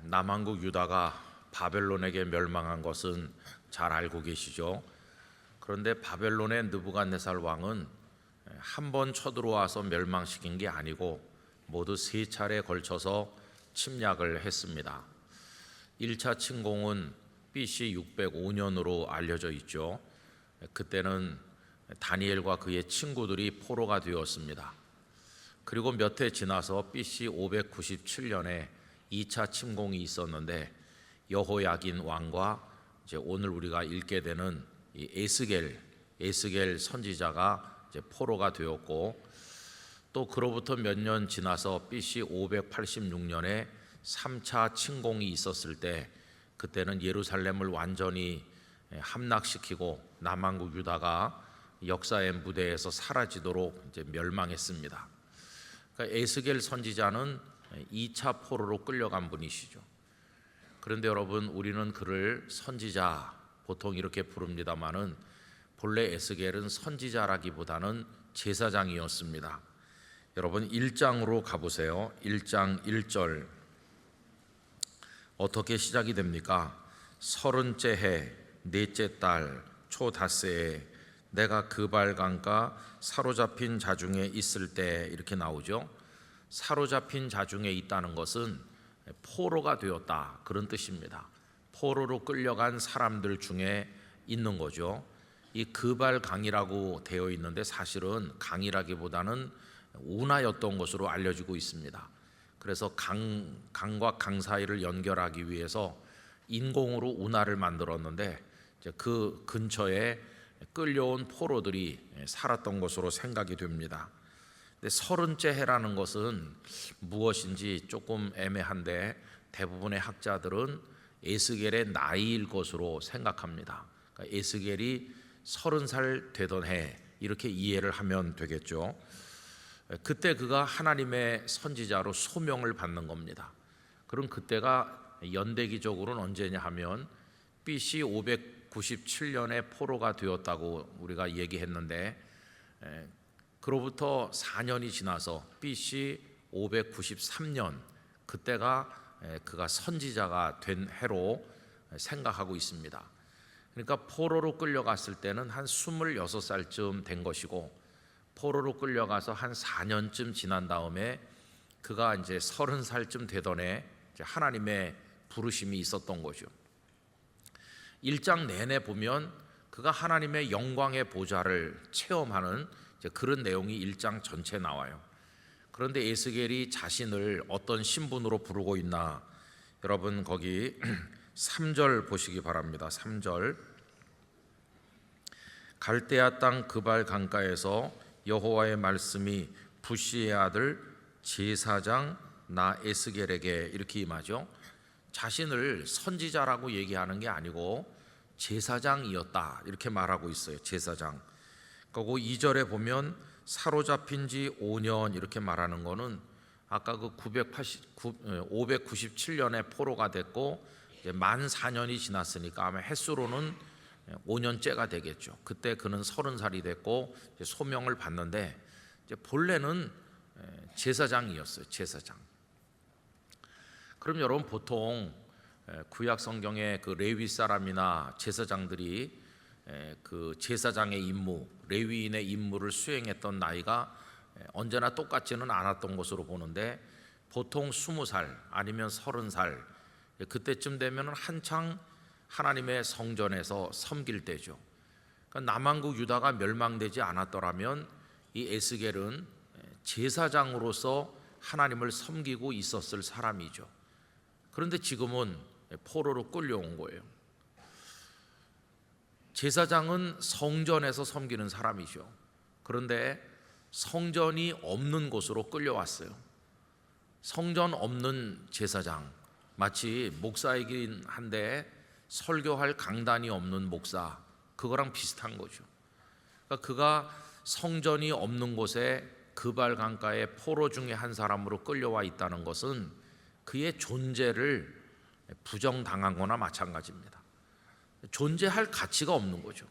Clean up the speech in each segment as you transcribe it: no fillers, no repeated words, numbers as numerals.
남한국 유다가 바벨론에게 멸망한 것은 잘 알고 계시죠? 그런데 바벨론의 느부갓네살 왕은 한 번 쳐들어와서 멸망시킨 게 아니고 모두 세 차례에 걸쳐서 침략을 했습니다. 1차 침공은 BC 605년으로 알려져 있죠. 그때는 다니엘과 그의 친구들이 포로가 되었습니다. 그리고 몇 해 지나서 BC 597년에 2차 침공이 있었는데 여호야긴 왕과 이제 오늘 우리가 읽게 되는 이 에스겔 선지자가 이제 포로가 되었고, 또 그로부터 몇 년 지나서 BC 586년에 3차 침공이 있었을 때 그때는 예루살렘을 완전히 함락시키고 남한국 유다가 역사의 무대에서 사라지도록 이제 멸망했습니다. 그러니까 에스겔 선지자는 2차 포로로 끌려간 분이시죠. 그런데 여러분, 우리는 그를 선지자 보통 이렇게 부릅니다마는 본래 에스겔은 선지자라기보다는 제사장이었습니다. 여러분 1장으로 가보세요. 1장 1절 어떻게 시작이 됩니까? 30째 해 넷째 달 초닷새에 내가 그발 강가 사로잡힌 자중에 있을 때, 이렇게 나오죠. 사로잡힌 자중에 있다는 것은 포로가 되었다, 그런 뜻입니다. 포로로 끌려간 사람들 중에 있는 거죠. 이 그발 강이라고 되어 있는데 사실은 강이라기보다는 운하였던 것으로 알려지고 있습니다. 그래서 강과 강 사이를 연결하기 위해서 인공으로 운하를 만들었는데 이제 그 근처에 끌려온 포로들이 살았던 것으로 생각이 됩니다. 근데 30째 해라는 것은 무엇인지 조금 애매한데 대부분의 학자들은 에스겔의 나이일 것으로 생각합니다. 그러니까 에스겔이 30살 되던 해, 이렇게 이해를 하면 되겠죠. 그때 그가 하나님의 선지자로 소명을 받는 겁니다. 그럼 그때가 연대기적으로는 언제냐 하면 BC 597년에 포로가 되었다고 우리가 얘기했는데, 그로부터 4년이 지나서 BC 593년, 그때가 그가 선지자가 된 해로 생각하고 있습니다. 그러니까 포로로 끌려갔을 때는 한 26살쯤 된 것이고, 포로로 끌려가서 한 4년쯤 지난 다음에 그가 이제 30살쯤 되던 해 하나님의 부르심이 있었던 거죠. 1장 내내 보면 그가 하나님의 영광의 보좌를 체험하는 그런 내용이 1장 전체에 나와요. 그런데 에스겔이 자신을 어떤 신분으로 부르고 있나, 여러분 거기 3절 보시기 바랍니다. 3절 갈대아 땅 그발 강가에서 여호와의 말씀이 부시의 아들 제사장 나 에스겔에게, 이렇게 임하죠. 자신을 선지자라고 얘기하는 게 아니고 제사장이었다, 이렇게 말하고 있어요. 제사장. 그리고 2절에 보면 사로잡힌 지 5년, 이렇게 말하는 거는 아까 그 597년에 포로가 됐고 이제 만 4년이 지났으니까 아마 횟수로는 5년째가 되겠죠. 그때 그는 30살이 됐고 소명을 받는데 이제 본래는 제사장이었어요. 제사장. 그럼 여러분, 보통 구약 성경의 그 레위 사람이나 제사장들이 그 제사장의 임무, 레위인의 임무를 수행했던 나이가 언제나 똑같지는 않았던 것으로 보는데, 보통 20살 아니면 30살, 그때쯤 되면 한창 하나님의 성전에서 섬길 때죠. 그러니까 남한국 유다가 멸망되지 않았더라면 이 에스겔은 제사장으로서 하나님을 섬기고 있었을 사람이죠. 그런데 지금은 포로로 끌려온 거예요. 제사장은 성전에서 섬기는 사람이죠. 그런데 성전이 없는 곳으로 끌려왔어요. 성전 없는 제사장, 마치 목사이긴 한데 설교할 강단이 없는 목사, 그거랑 비슷한 거죠. 그러니까 그가 성전이 없는 곳에 그발 강가에 포로 중에 한 사람으로 끌려와 있다는 것은 그의 존재를 부정당한 거나 마찬가지입니다. 존재할 가치가 없는 거죠.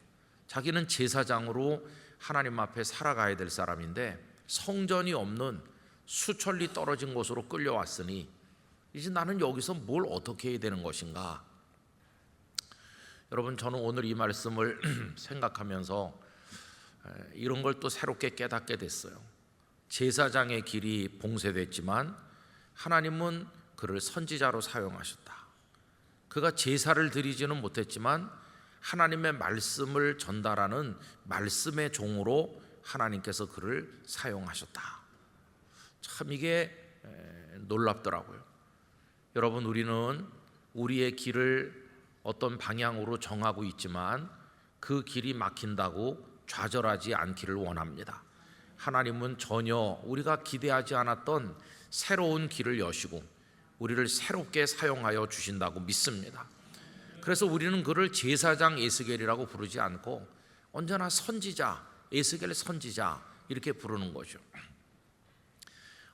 자기는 제사장으로 하나님 앞에 살아가야 될 사람인데 성전이 없는 수천리 떨어진 곳으로 끌려왔으니 이제 나는 여기서 뭘 어떻게 해야 되는 것인가? 여러분, 저는 오늘 이 말씀을 생각하면서 이런 걸 또 새롭게 깨닫게 됐어요. 제사장의 길이 봉쇄됐지만 하나님은 그를 선지자로 사용하셨다. 그가 제사를 드리지는 못했지만 하나님의 말씀을 전달하는 말씀의 종으로 하나님께서 그를 사용하셨다. 참 이게 놀랍더라고요. 여러분, 우리는 우리의 길을 어떤 방향으로 정하고 있지만 그 길이 막힌다고 좌절하지 않기를 원합니다. 하나님은 전혀 우리가 기대하지 않았던 새로운 길을 여시고 우리를 새롭게 사용하여 주신다고 믿습니다. 그래서 우리는 그를 제사장 에스겔이라고 부르지 않고 언제나 선지자, 에스겔 선지자 이렇게 부르는 거죠.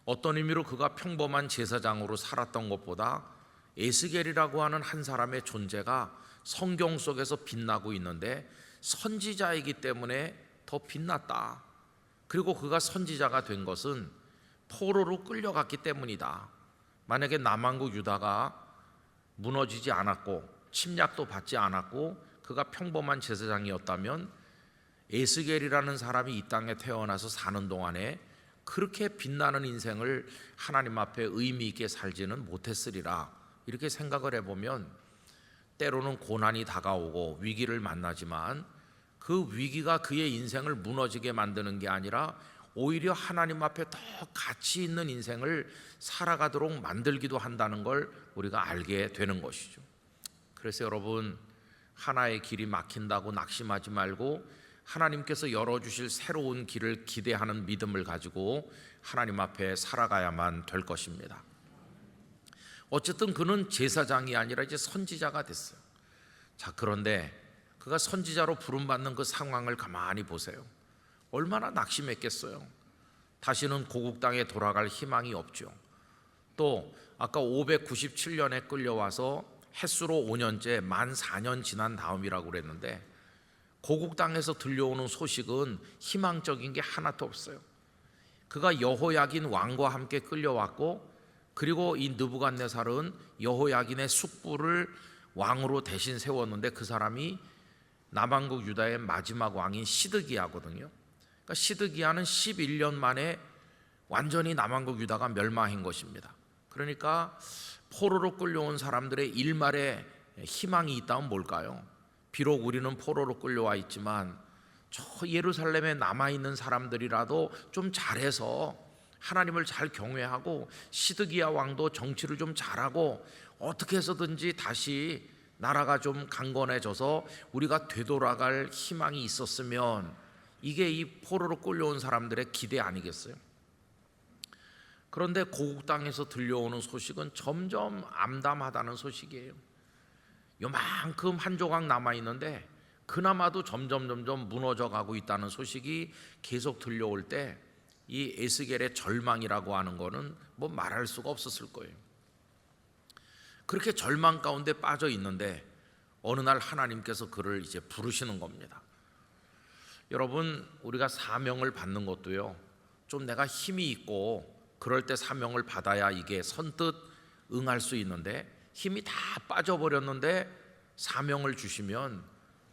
어떤 의미로 그가 평범한 제사장으로 살았던 것보다 에스겔이라고 하는 한 사람의 존재가 성경 속에서 빛나고 있는데 선지자이기 때문에 더 빛났다. 그리고 그가 선지자가 된 것은 포로로 끌려갔기 때문이다. 만약에 남왕국 유다가 무너지지 않았고 침략도 받지 않았고 그가 평범한 제사장이었다면 에스겔이라는 사람이 이 땅에 태어나서 사는 동안에 그렇게 빛나는 인생을 하나님 앞에 의미 있게 살지는 못했으리라. 이렇게 생각을 해보면 때로는 고난이 다가오고 위기를 만나지만 그 위기가 그의 인생을 무너지게 만드는 게 아니라 오히려 하나님 앞에 더 가치 있는 인생을 살아가도록 만들기도 한다는 걸 우리가 알게 되는 것이죠. 그래서 여러분, 하나의 길이 막힌다고 낙심하지 말고 하나님께서 열어주실 새로운 길을 기대하는 믿음을 가지고 하나님 앞에 살아가야만 될 것입니다. 어쨌든 그는 제사장이 아니라 이제 선지자가 됐어요. 자, 그런데 그가 선지자로 부름받는 그 상황을 가만히 보세요. 얼마나 낙심했겠어요. 다시는 고국 땅에 돌아갈 희망이 없죠. 또 아까 597년에 끌려와서 햇수로 5년째 만 4년 지난 다음이라고 그랬는데 고국 땅에서 들려오는 소식은 희망적인 게 하나도 없어요. 그가 여호야긴 왕과 함께 끌려왔고 그리고 이 느부갓네살은 여호야긴의 숙부를 왕으로 대신 세웠는데 그 사람이 남왕국 유다의 마지막 왕인 시드기야거든요. 그러니까 시드기야는 11년 만에 완전히 남왕국 유다가 멸망한 것입니다. 그러니까 포로로 끌려온 사람들의 일말의 희망이 있다면 뭘까요? 비록 우리는 포로로 끌려와 있지만 저 예루살렘에 남아있는 사람들이라도 좀 잘해서 하나님을 잘 경외하고 시드기야 왕도 정치를 좀 잘하고 어떻게 해서든지 다시 나라가 좀 강건해져서 우리가 되돌아갈 희망이 있었으면 이게 이 포로로 끌려온 사람들의 기대 아니겠어요? 그런데 고국 땅에서 들려오는 소식은 점점 암담하다는 소식이에요. 요만큼 한 조각 남아있는데 그나마도 점점 무너져 가고 있다는 소식이 계속 들려올 때 이 에스겔의 절망이라고 하는 거는 뭐 말할 수가 없었을 거예요. 그렇게 절망 가운데 빠져 있는데 어느 날 하나님께서 그를 이제 부르시는 겁니다. 여러분, 우리가 사명을 받는 것도요, 좀 내가 힘이 있고 그럴 때 사명을 받아야 이게 선뜻 응할 수 있는데 힘이 다 빠져버렸는데 사명을 주시면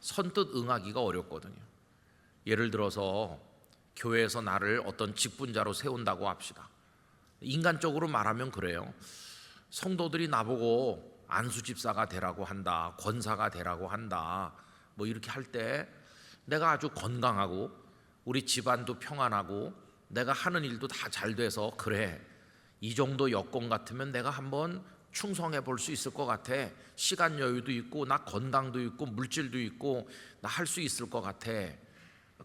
선뜻 응하기가 어렵거든요. 예를 들어서 교회에서 나를 어떤 직분자로 세운다고 합시다. 인간적으로 말하면 그래요. 성도들이 나보고 안수집사가 되라고 한다, 권사가 되라고 한다, 뭐 이렇게 할 때 내가 아주 건강하고 우리 집안도 평안하고 내가 하는 일도 다 잘 돼서 그래, 이 정도 여건 같으면 내가 한번 충성해 볼 수 있을 것 같아. 시간 여유도 있고 나 건강도 있고 물질도 있고 나 할 수 있을 것 같아.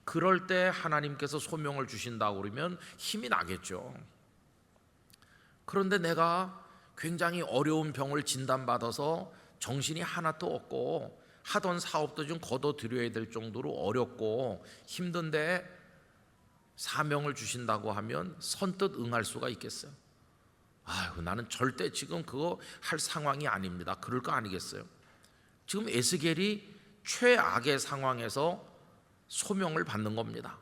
그럴 때 하나님께서 소명을 주신다고 그러면 힘이 나겠죠. 그런데 내가 굉장히 어려운 병을 진단받아서 정신이 하나도 없고 하던 사업도 좀 거둬들여야 될 정도로 어렵고 힘든데 사명을 주신다고 하면 선뜻 응할 수가 있겠어요? 아유, 나는 절대 지금 그거 할 상황이 아닙니다. 그럴 거 아니겠어요? 지금 에스겔이 최악의 상황에서 소명을 받는 겁니다.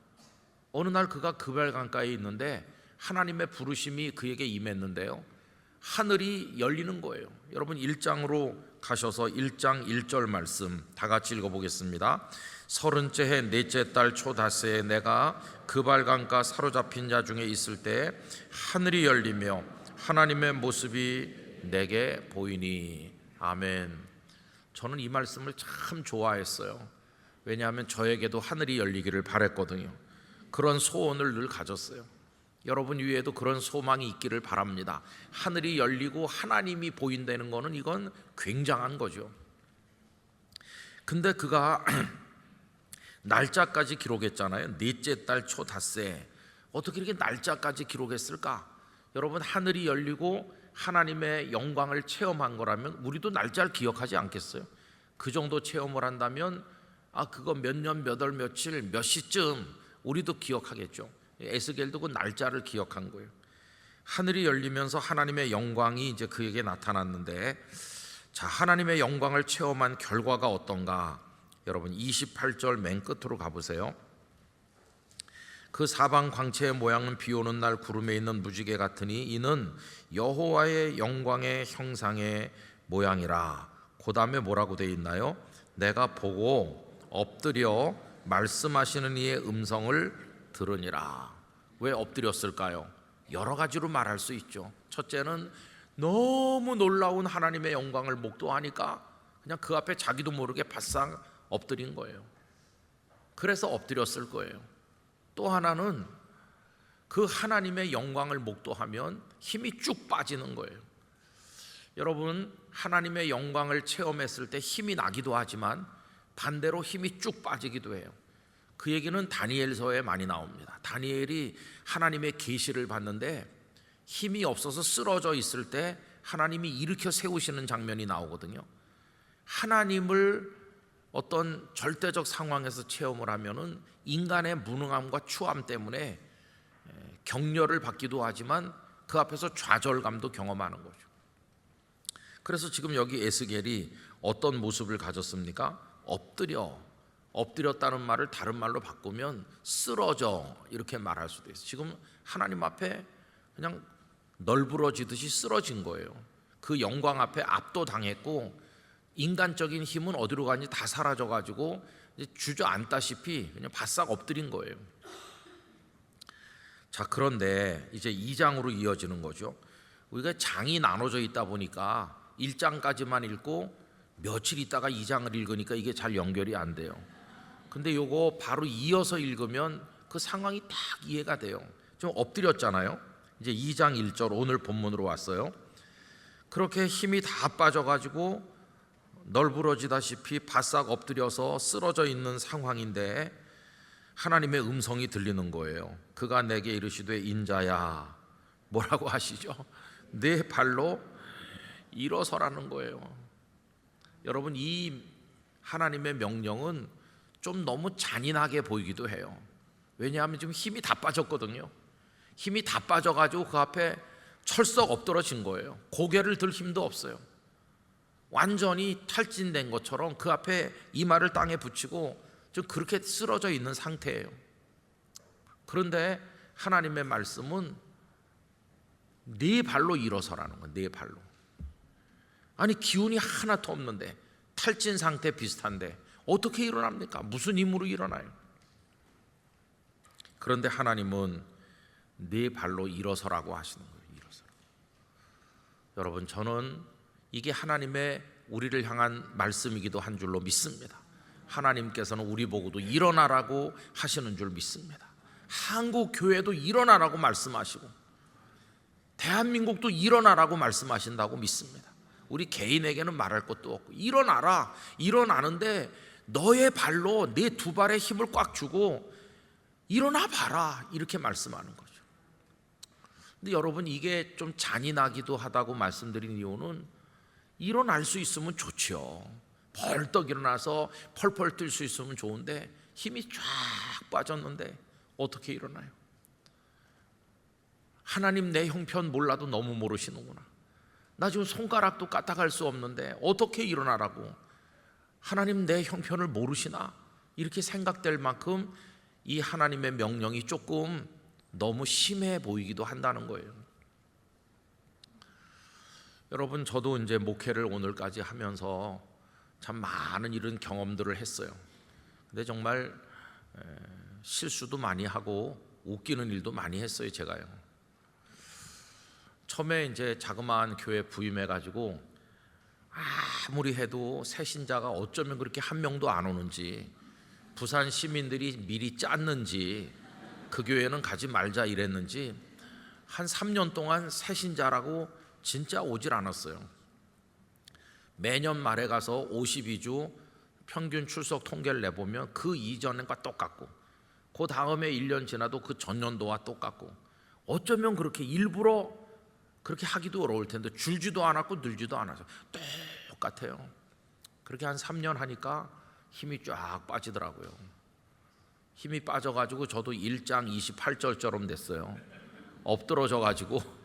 어느 날 그가 그벨강가에 있는데 하나님의 부르심이 그에게 임했는데요, 하늘이 열리는 거예요. 여러분 1장으로 가셔서 1장 1절 말씀 다 같이 읽어보겠습니다. 30째 해 넷째 달 초닷새에 내가 그발강가 사로잡힌 자 중에 있을 때 하늘이 열리며 하나님의 모습이 내게 보이니. 아멘. 저는 이 말씀을 참 좋아했어요. 왜냐하면 저에게도 하늘이 열리기를 바랬거든요. 그런 소원을 늘 가졌어요. 여러분 위에도 그런 소망이 있기를 바랍니다. 하늘이 열리고 하나님이 보인다는 거는 이건 굉장한 거죠. 근데 그가 날짜까지 기록했잖아요. 넷째 달 초닷새. 어떻게 이렇게 날짜까지 기록했을까? 여러분 하늘이 열리고 하나님의 영광을 체험한 거라면 우리도 날짜를 기억하지 않겠어요? 그 정도 체험을 한다면 그거 몇 년 몇 월 며칠 몇 시쯤 우리도 기억하겠죠. 에스겔도 그 날짜를 기억한 거예요. 하늘이 열리면서 하나님의 영광이 이제 그에게 나타났는데, 자, 하나님의 영광을 체험한 결과가 어떤가? 여러분 28절 맨 끝으로 가보세요. 그 사방 광채의 모양은 비 오는 날 구름에 있는 무지개 같으니 이는 여호와의 영광의 형상의 모양이라. 그 다음에 뭐라고 되어 있나요? 내가 보고 엎드려 말씀하시는 이의 음성을 들으니라. 왜 엎드렸을까요? 여러 가지로 말할 수 있죠. 첫째는 너무 놀라운 하나님의 영광을 목도하니까 그냥 그 앞에 자기도 모르게 바싹 엎드린 거예요. 그래서 엎드렸을 거예요. 또 하나는 그 하나님의 영광을 목도하면 힘이 쭉 빠지는 거예요. 여러분 하나님의 영광을 체험했을 때 힘이 나기도 하지만 반대로 힘이 쭉 빠지기도 해요. 그 얘기는 다니엘서에 많이 나옵니다. 다니엘이 하나님의 계시를 받는데 힘이 없어서 쓰러져 있을 때 하나님이 일으켜 세우시는 장면이 나오거든요. 하나님을 어떤 절대적 상황에서 체험을 하면은 인간의 무능함과 추함 때문에 격려를 받기도 하지만 그 앞에서 좌절감도 경험하는 거죠. 그래서 지금 여기 에스겔이 어떤 모습을 가졌습니까? 엎드렸다는 말을 다른 말로 바꾸면 쓰러져 이렇게 말할 수도 있어요. 지금 하나님 앞에 그냥 널브러지듯이 쓰러진 거예요. 그 영광 앞에 압도당했고 인간적인 힘은 어디로 가는지 다 사라져가지고 주저앉다시피 그냥 바싹 엎드린 거예요. 자, 그런데 이제 2장으로 이어지는 거죠. 우리가 장이 나눠져 있다 보니까 1장까지만 읽고 며칠 있다가 2장을 읽으니까 이게 잘 연결이 안 돼요. 근데 요거 바로 이어서 읽으면 그 상황이 딱 이해가 돼요. 좀 엎드렸잖아요. 이제 2장 1절 오늘 본문으로 왔어요. 그렇게 힘이 다 빠져가지고 널브러지다시피 바싹 엎드려서 쓰러져 있는 상황인데 하나님의 음성이 들리는 거예요. 그가 내게 이르시되 인자야, 뭐라고 하시죠? 내 발로 일어서라는 거예요. 여러분 이 하나님의 명령은 좀 너무 잔인하게 보이기도 해요. 왜냐하면 지금 힘이 다 빠졌거든요. 힘이 다 빠져가지고 그 앞에 철썩 엎드러진 거예요. 고개를 들 힘도 없어요. 완전히 탈진된 것처럼 그 앞에 이마를 땅에 붙이고 좀 그렇게 쓰러져 있는 상태예요. 그런데 하나님의 말씀은 네 발로 일어서라는 거예요. 네 발로. 아니 기운이 하나도 없는데 탈진 상태 비슷한데 어떻게 일어납니까? 무슨 힘으로 일어나요? 그런데 하나님은 네 발로 일어서라고 하시는 거예요. 일어서라. 여러분 저는 이게 하나님의 우리를 향한 말씀이기도 한 줄로 믿습니다. 하나님께서는 우리 보고도 일어나라고 하시는 줄 믿습니다. 한국 교회도 일어나라고 말씀하시고 대한민국도 일어나라고 말씀하신다고 믿습니다. 우리 개인에게는 말할 것도 없고 일어나라. 일어나는데 너의 발로 내 두 발에 힘을 꽉 주고 일어나 봐라 이렇게 말씀하는 거죠. 근데 여러분 이게 좀 잔인하기도 하다고 말씀드린 이유는 일어날 수 있으면 좋죠. 벌떡 일어나서 펄펄 뛸 수 있으면 좋은데 힘이 쫙 빠졌는데 어떻게 일어나요? 하나님 내 형편 몰라도 너무 모르시는구나. 나 지금 손가락도 까딱할 수 없는데 어떻게 일어나라고. 하나님 내 형편을 모르시나? 이렇게 생각될 만큼 이 하나님의 명령이 조금 너무 심해 보이기도 한다는 거예요. 여러분, 저도 이제 목회를 오늘까지 하면서 참 많은 이런 경험들을 했어요. 근데 정말 실수도 많이 하고 웃기는 일도 많이 했어요, 제가요. 처음에 이제 자그마한 교회 부임해가지고 아무리 해도 새 신자가 어쩌면 그렇게 한 명도 안 오는지, 부산 시민들이 미리 짰는지, 그 교회는 가지 말자 이랬는지 한 3년 동안 새 신자라고 진짜 오질 않았어요. 매년 말에 가서 52주 평균 출석 통계를 내보면 그 이전과 똑같고, 그 다음에 1년 지나도 그 전년도와 똑같고, 어쩌면 그렇게 일부러 그렇게 하기도 어려울 텐데 줄지도 않았고 늘지도 않아서 똑같아요. 그렇게 한 3년 하니까 힘이 쫙 빠지더라고요. 힘이 빠져가지고 저도 1장 28절처럼 됐어요. 엎드러져가지고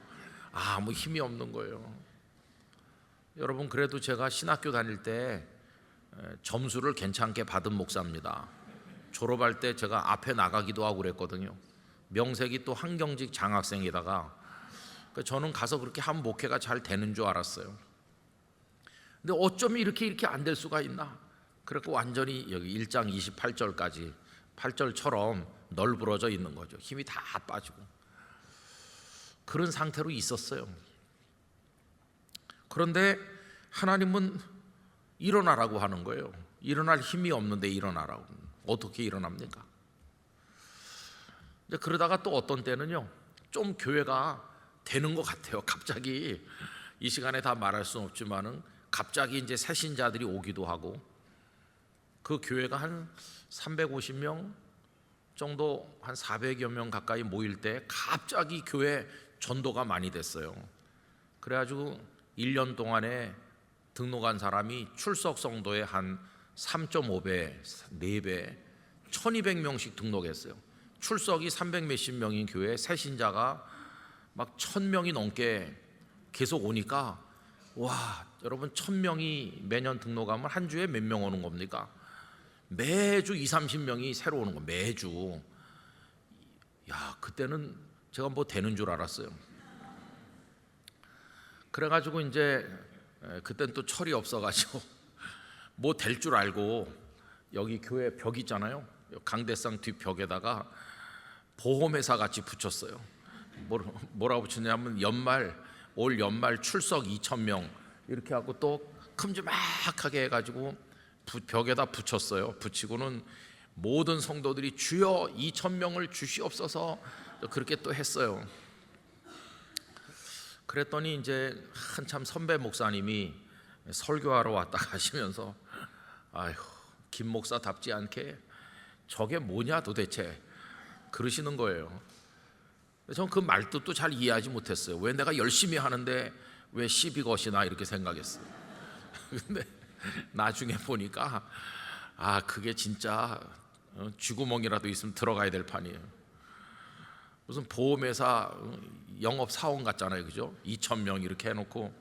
아무 힘이 없는 거예요. 여러분, 그래도 제가 신학교 다닐 때 점수를 괜찮게 받은 목사입니다. 졸업할 때 제가 앞에 나가기도 하고 그랬거든요. 명색이 또 한경직 장학생에다가, 저는 가서 그렇게 한 목회가 잘 되는 줄 알았어요. 근데 어쩌면 이렇게 안 될 수가 있나? 그래서 완전히 여기 1장 28절까지 8절처럼 널브러져 있는 거죠. 힘이 다 빠지고 그런 상태로 있었어요. 그런데 하나님은 일어나라고 하는 거예요. 일어날 힘이 없는데 일어나라고. 어떻게 일어납니까? 이제 그러다가 또 어떤 때는요, 좀 교회가 되는 것 같아요. 갑자기 이 시간에 다 말할 수는 없지만은 갑자기 이제 새신자들이 오기도 하고, 그 교회가 한 350명 정도, 한 400여 명 가까이 모일 때 갑자기 교회 전도가 많이 됐어요. 그래가지고 1년 동안에 등록한 사람이 출석 성도의 한 3.5배, 4배, 1200명씩 등록했어요. 출석이 300 몇십 명인 교회에 새신자가 막 1000명이 넘게 계속 오니까, 와, 여러분, 1000명이 매년 등록하면 한 주에 몇 명 오는 겁니까? 매주 20, 30명이 새로 오는 거, 매주. 야, 그때는 제가 뭐 되는 줄 알았어요. 그래가지고 이제 그땐 또 철이 없어가지고 뭐 될 줄 알고 여기 교회 벽 있잖아요, 강대상 뒷벽에다가 보험회사 같이 붙였어요. 뭐라고 붙였냐면 올 연말 출석 2,000명 이렇게 하고 또 큼지막하게 해가지고 벽에다 붙였어요. 붙이고는 모든 성도들이 주여 2,000명을 주시옵소서, 그렇게 또 했어요. 그랬더니 이제 한참 선배 목사님이 설교하러 왔다 가시면서, 아휴, 김 목사답지 않게 저게 뭐냐 도대체, 그러시는 거예요. 저는 그 말뜻도 잘 이해하지 못했어요. 왜 내가 열심히 하는데 왜 시비 것이나 이렇게 생각했어요. 근데 나중에 보니까 그게 진짜 쥐구멍이라도 있으면 들어가야 될 판이에요. 무슨 보험회사 영업 사원 같잖아요, 그죠? 2,000명 이렇게 해놓고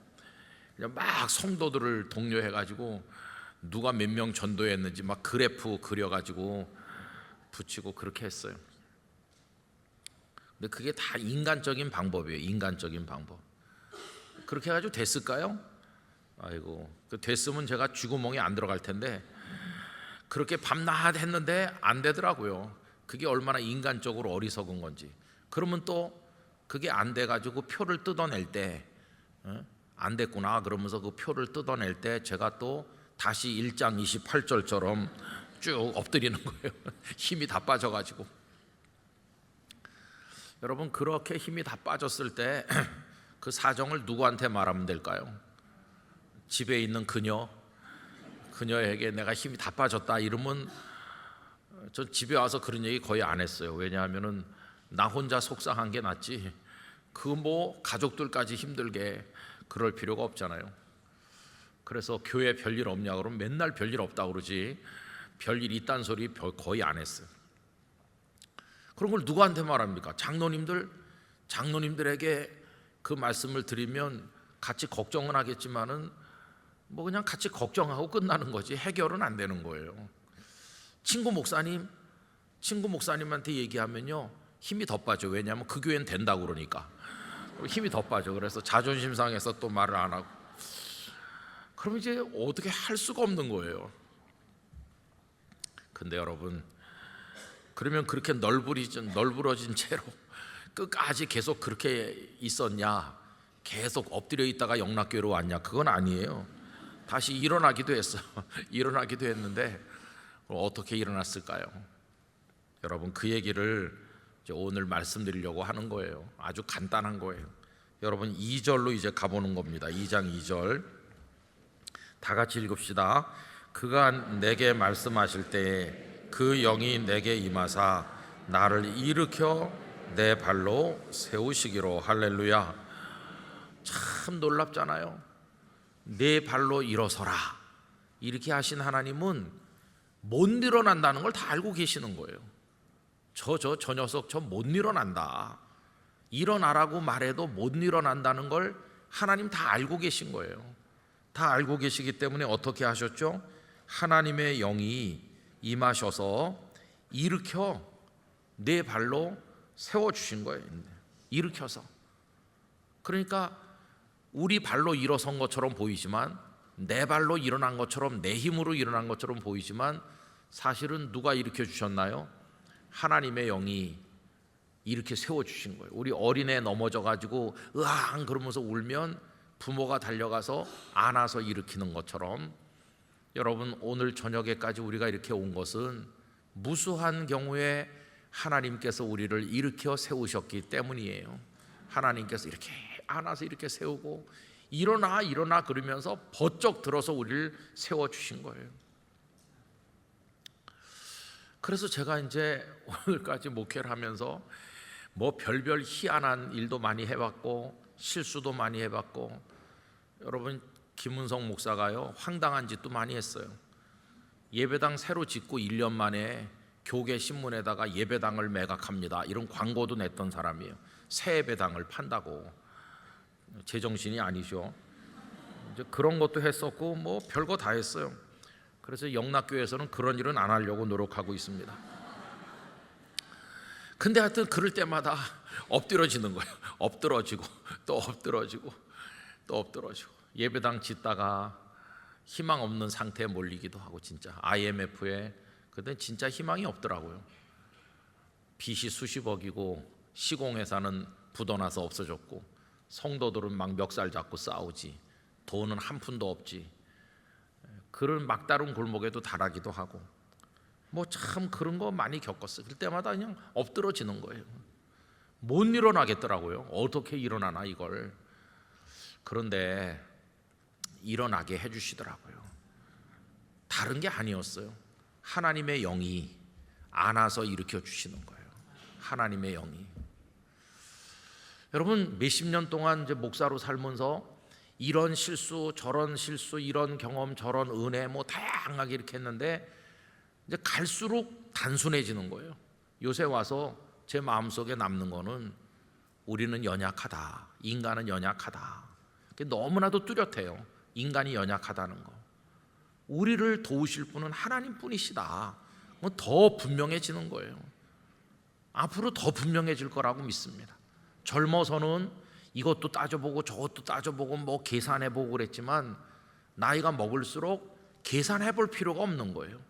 그냥 막 성도들을 독려해가지고 누가 몇 명 전도했는지 막 그래프 그려가지고 붙이고 그렇게 했어요. 근데 그게 다 인간적인 방법이에요. 인간적인 방법. 그렇게 해가지고 됐을까요? 아이고, 됐으면 제가 쥐구멍에 안 들어갈 텐데 그렇게 밤낮 했는데 안 되더라고요. 그게 얼마나 인간적으로 어리석은 건지. 그러면 또 그게 안 돼가지고 표를 뜯어낼 때 안 됐구나 그러면서 그 표를 뜯어낼 때 제가 또 다시 1장 28절처럼 쭉 엎드리는 거예요. 힘이 다 빠져가지고. 여러분, 그렇게 힘이 다 빠졌을 때 그 사정을 누구한테 말하면 될까요? 집에 있는 그녀에게 내가 힘이 다 빠졌다 이러면, 전 집에 와서 그런 얘기 거의 안 했어요. 왜냐하면은 나 혼자 속상한 게 낫지 그 뭐 가족들까지 힘들게 그럴 필요가 없잖아요. 그래서 교회 별일 없냐 그러면 맨날 별일 없다고 그러지 별일 있다는 소리 거의 안 했어요. 그런 걸 누구한테 말합니까? 장로님들에게 그 말씀을 드리면 같이 걱정은 하겠지만은 뭐 그냥 같이 걱정하고 끝나는 거지 해결은 안 되는 거예요. 친구 목사님한테 얘기하면요 힘이 더 빠져. 왜냐하면 그 교회는 된다고 그러니까 힘이 더 빠져. 그래서 자존심 상해서 또 말을 안 하고. 그럼 이제 어떻게 할 수가 없는 거예요. 근데 여러분, 그러면 그렇게 널브러진 채로 끝까지 계속 그렇게 있었냐? 계속 엎드려 있다가 영락교회로 왔냐? 그건 아니에요. 다시 일어나기도 했어. 일어나기도 했는데 어떻게 일어났을까요? 여러분, 그 얘기를 이제 오늘 말씀드리려고 하는 거예요. 아주 간단한 거예요. 여러분, 2절로 이제 가보는 겁니다. 2장 2절 다 같이 읽읍시다. 그가 내게 말씀하실 때에 그 영이 내게 임하사 나를 일으켜 내 발로 세우시기로. 할렐루야. 참 놀랍잖아요. 내 발로 일어서라 이렇게 하신 하나님은 못 일어난다는 걸 다 알고 계시는 거예요. 저 녀석 저 못 일어난다, 일어나라고 말해도 못 일어난다는 걸 하나님 다 알고 계신 거예요. 다 알고 계시기 때문에 어떻게 하셨죠? 하나님의 영이 임하셔서 일으켜 내 발로 세워주신 거예요. 일으켜서. 그러니까 우리 발로 일어선 것처럼 보이지만, 내 발로 일어난 것처럼, 내 힘으로 일어난 것처럼 보이지만 사실은 누가 일으켜 주셨나요? 하나님의 영이 이렇게 세워주신 거예요. 우리 어린애 넘어져가지고 으앙 그러면서 울면 부모가 달려가서 안아서 일으키는 것처럼, 여러분 오늘 저녁에까지 우리가 이렇게 온 것은 무수한 경우에 하나님께서 우리를 일으켜 세우셨기 때문이에요. 하나님께서 이렇게 안아서 이렇게 세우고 일어나 일어나 그러면서 번쩍 들어서 우리를 세워주신 거예요. 그래서 제가 이제 오늘까지 목회를 하면서 뭐 별별 희한한 일도 많이 해봤고 실수도 많이 해봤고, 여러분 김은성 목사가요 황당한 짓도 많이 했어요. 예배당 새로 짓고 1년 만에 교계 신문에다가 예배당을 매각합니다 이런 광고도 냈던 사람이에요. 새 예배당을 판다고. 제정신이 아니죠. 이제 그런 것도 했었고 뭐 별거 다 했어요. 그래서 영락교회에서는 그런 일은 안 하려고 노력하고 있습니다. 근데 하여튼 그럴 때마다 엎드러지는 거예요. 엎드러지고 또 엎드러지고 또 엎드러지고, 예배당 짓다가 희망 없는 상태에 몰리기도 하고, 진짜 IMF에 그때 진짜 희망이 없더라고요. 빚이 수십억이고 시공회사는 부도나서 없어졌고 성도들은 막 멱살 잡고 싸우지, 돈은 한 푼도 없지. 그런 막다른 골목에도 달하기도 하고 뭐 참 그런 거 많이 겪었어요. 그럴 때마다 그냥 엎드러지는 거예요. 못 일어나겠더라고요. 어떻게 일어나나 이걸. 그런데 일어나게 해주시더라고요. 다른 게 아니었어요. 하나님의 영이 안아서 일으켜 주시는 거예요. 하나님의 영이. 여러분 몇십 년 동안 이제 목사로 살면서 이런 실수 저런 실수, 이런 경험 저런 은혜 뭐 다양하게 이렇게 했는데 이제 갈수록 단순해지는 거예요. 요새 와서 제 마음속에 남는 거는 우리는 연약하다, 인간은 연약하다. 너무나도 뚜렷해요. 인간이 연약하다는 거. 우리를 도우실 분은 하나님뿐이시다. 더 분명해지는 거예요. 앞으로 더 분명해질 거라고 믿습니다. 젊어서는 이것도 따져보고 저것도 따져보고 뭐 계산해보고 그랬지만 나이가 먹을수록 계산해볼 필요가 없는 거예요.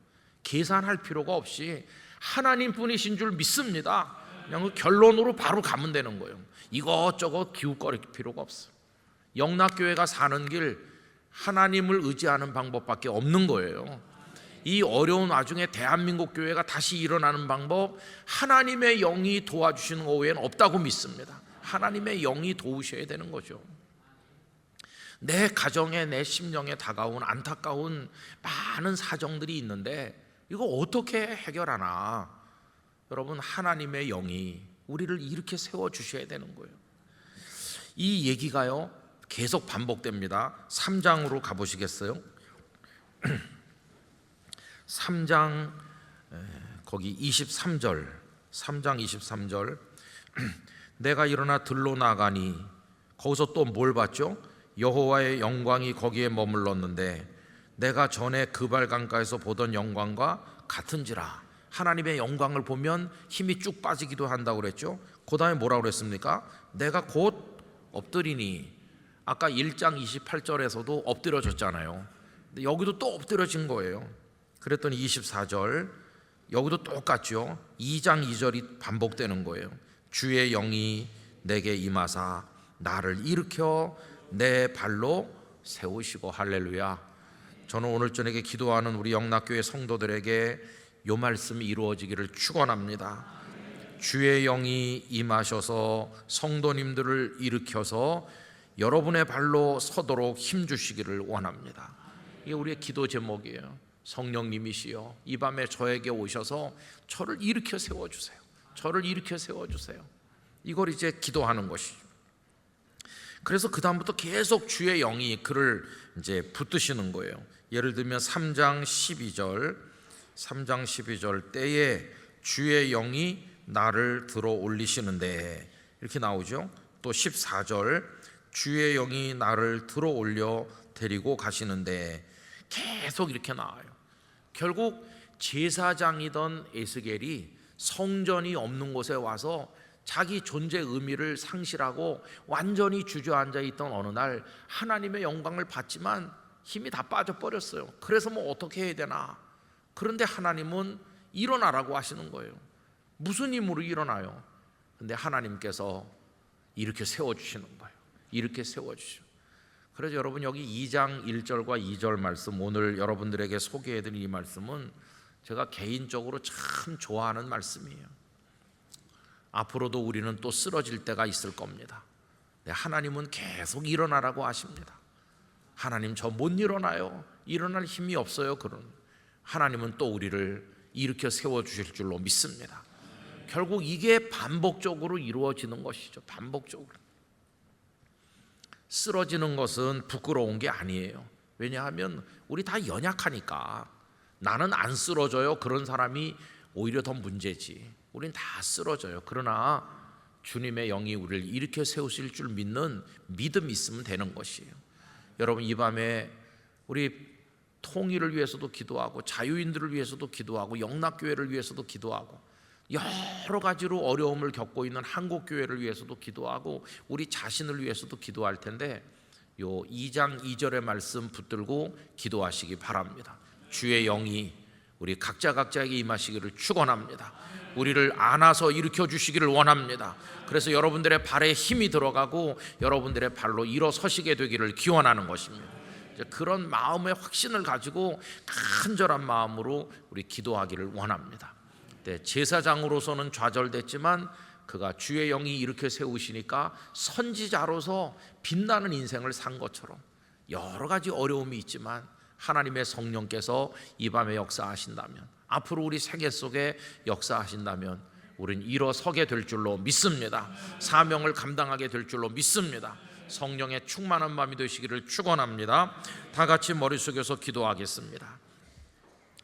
계산할 필요가 없이 하나님뿐이신 줄 믿습니다. 그냥 그 결론으로 바로 가면 되는 거예요. 이것저것 기웃거릴 필요가 없어. 영락교회가 사는 길, 하나님을 의지하는 방법밖에 없는 거예요. 이 어려운 와중에 대한민국 교회가 다시 일어나는 방법, 하나님의 영이 도와주시는 것 외에는 없다고 믿습니다. 하나님의 영이 도우셔야 되는 거죠. 내 가정에, 내 심령에 다가온 안타까운 많은 사정들이 있는데 이거 어떻게 해결하나? 여러분 하나님의 영이 우리를 이렇게 세워주셔야 되는 거예요. 이 얘기가요 계속 반복됩니다. 3장으로 가보시겠어요? 3장 거기 23절, 3장 23절 내가 일어나 들로 나가니, 거기서 또 뭘 봤죠? 여호와의 영광이 거기에 머물렀는데 내가 전에 그발 강가에서 보던 영광과 같은지라. 하나님의 영광을 보면 힘이 쭉 빠지기도 한다고 그랬죠. 그 다음에 뭐라고 그랬습니까? 내가 곧 엎드리니 아까 1장 28절에서도 엎드려졌잖아요. 근데 여기도 또 엎드려진 거예요. 그랬더니 24절 여기도 똑같죠. 2장 2절이 반복되는 거예요. 주의 영이 내게 임하사 나를 일으켜 내 발로 세우시고. 할렐루야. 저는 오늘 저녁에 기도하는 우리 영락교회 성도들에게 이 말씀이 이루어지기를 축원합니다. 주의 영이 임하셔서 성도님들을 일으켜서 여러분의 발로 서도록 힘주시기를 원합니다. 이게 우리의 기도 제목이에요. 성령님이시여 이 밤에 저에게 오셔서 저를 일으켜 세워주세요. 저를 일으켜 세워주세요. 이걸 이제 기도하는 것이죠. 그래서 그 다음부터 계속 주의 영이 그를 이제 붙드시는 거예요. 예를 들면 3장 12절 때에 주의 영이 나를 들어 올리시는데 이렇게 나오죠. 또 14절 주의 영이 나를 들어 올려 데리고 가시는데 계속 이렇게 나와요. 결국 제사장이던 에스겔이 성전이 없는 곳에 와서 자기 존재 의미를 상실하고 완전히 주저앉아 있던 어느 날 하나님의 영광을 받지만 힘이 다 빠져버렸어요. 그래서 뭐 어떻게 해야 되나. 그런데 하나님은 일어나라고 하시는 거예요. 무슨 힘으로 일어나요? 근데 하나님께서 이렇게 세워주시는 거예요. 이렇게 세워주시죠. 그래서 여러분 여기 2장 1절과 2절 말씀, 오늘 여러분들에게 소개해드린 이 말씀은 제가 개인적으로 참 좋아하는 말씀이에요. 앞으로도 우리는 또 쓰러질 때가 있을 겁니다. 하나님은 계속 일어나라고 하십니다. 하나님 저 못 일어나요. 일어날 힘이 없어요. 그런 하나님은 또 우리를 일으켜 세워주실 줄로 믿습니다. 결국 이게 반복적으로 이루어지는 것이죠. 반복적으로. 쓰러지는 것은 부끄러운 게 아니에요. 왜냐하면 우리 다 연약하니까. 나는 안 쓰러져요. 그런 사람이 오히려 더 문제지. 우린 다 쓰러져요. 그러나 주님의 영이 우리를 일으켜 세우실 줄 믿는 믿음이 있으면 되는 것이에요. 여러분 이 밤에 우리 통일을 위해서도 기도하고 자유인들을 위해서도 기도하고 영락교회를 위해서도 기도하고 여러 가지로 어려움을 겪고 있는 한국교회를 위해서도 기도하고 우리 자신을 위해서도 기도할 텐데 요 2장 2절의 말씀 붙들고 기도하시기 바랍니다. 주의 영이 우리 각자에게 임하시기를 축원합니다. 우리를 안아서 일으켜 주시기를 원합니다. 그래서 여러분들의 발에 힘이 들어가고 여러분들의 발로 일어서시게 되기를 기원하는 것입니다. 그런 마음의 확신을 가지고 간절한 마음으로 우리 기도하기를 원합니다. 제사장으로서는 좌절됐지만 그가 주의 영이 이렇게 세우시니까 선지자로서 빛나는 인생을 산 것처럼 여러 가지 어려움이 있지만 하나님의 성령께서 이 밤에 역사하신다면 앞으로 우리 세계 속에 역사하신다면 우리는 일어서게 될 줄로 믿습니다. 사명을 감당하게 될 줄로 믿습니다. 성령의 충만한 마음이 되시기를 축원합니다. 다 같이 머리 숙여서 기도하겠습니다.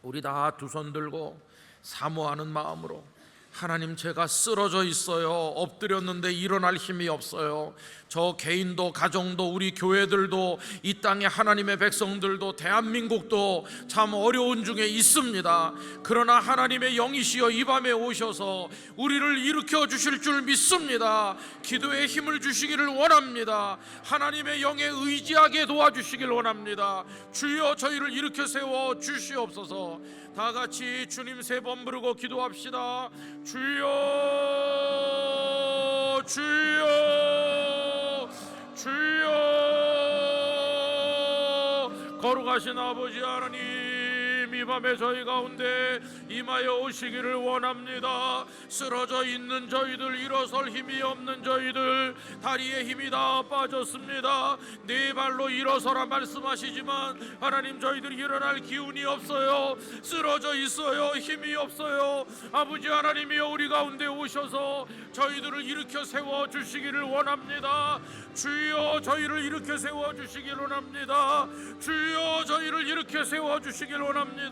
우리 다 두 손 들고 사모하는 마음으로 하나님 제가 쓰러져 있어요. 엎드렸는데 일어날 힘이 없어요. 저 개인도 가정도 우리 교회들도 이 땅의 하나님의 백성들도 대한민국도 참 어려운 중에 있습니다. 그러나 하나님의 영이시여 이 밤에 오셔서 우리를 일으켜 주실 줄 믿습니다. 기도에 힘을 주시기를 원합니다. 하나님의 영에 의지하게 도와주시길 원합니다. 주여 저희를 일으켜 세워 주시옵소서. 다 같이 주님 세 번 부르고 기도합시다. 주여 주여 주여. 거룩하신 아버지 하나님 이 밤에 저희 가운데 임하여 오시기를 원합니다. 쓰러져 있는 저희들, 일어설 힘이 없는 저희들, 다리에 힘이 다 빠졌습니다. 네 발로 일어서라 말씀하시지만 하나님 저희들 일어날 기운이 없어요. 쓰러져 있어요. 힘이 없어요. 아버지 하나님이여 우리 가운데 오셔서 저희들을 일으켜 세워 주시기를 원합니다. 주여 저희를 일으켜 세워 주시기를 원합니다. 주여 저희를 일으켜 세워 주시기를 원합니다.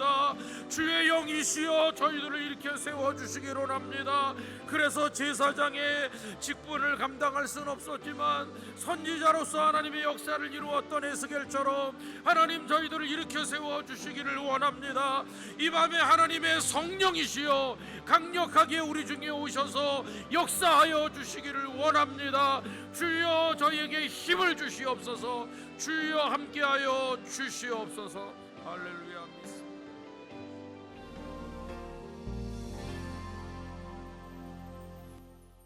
주의 영이시여 저희들을 일으켜 세워 주시기를 원합니다. 그래서 제사장의 직분을 감당할 수는 없었지만 선지자로서 하나님의 역사를 이루었던 에스겔처럼 하나님 저희들을 일으켜 세워 주시기를 원합니다. 이 밤에 하나님의 성령이시여 강력하게 우리 중에 오셔서 역사하여 주시기를 원합니다. 주여 저희에게 힘을 주시옵소서. 주여 함께하여 주시옵소서. 할렐루야.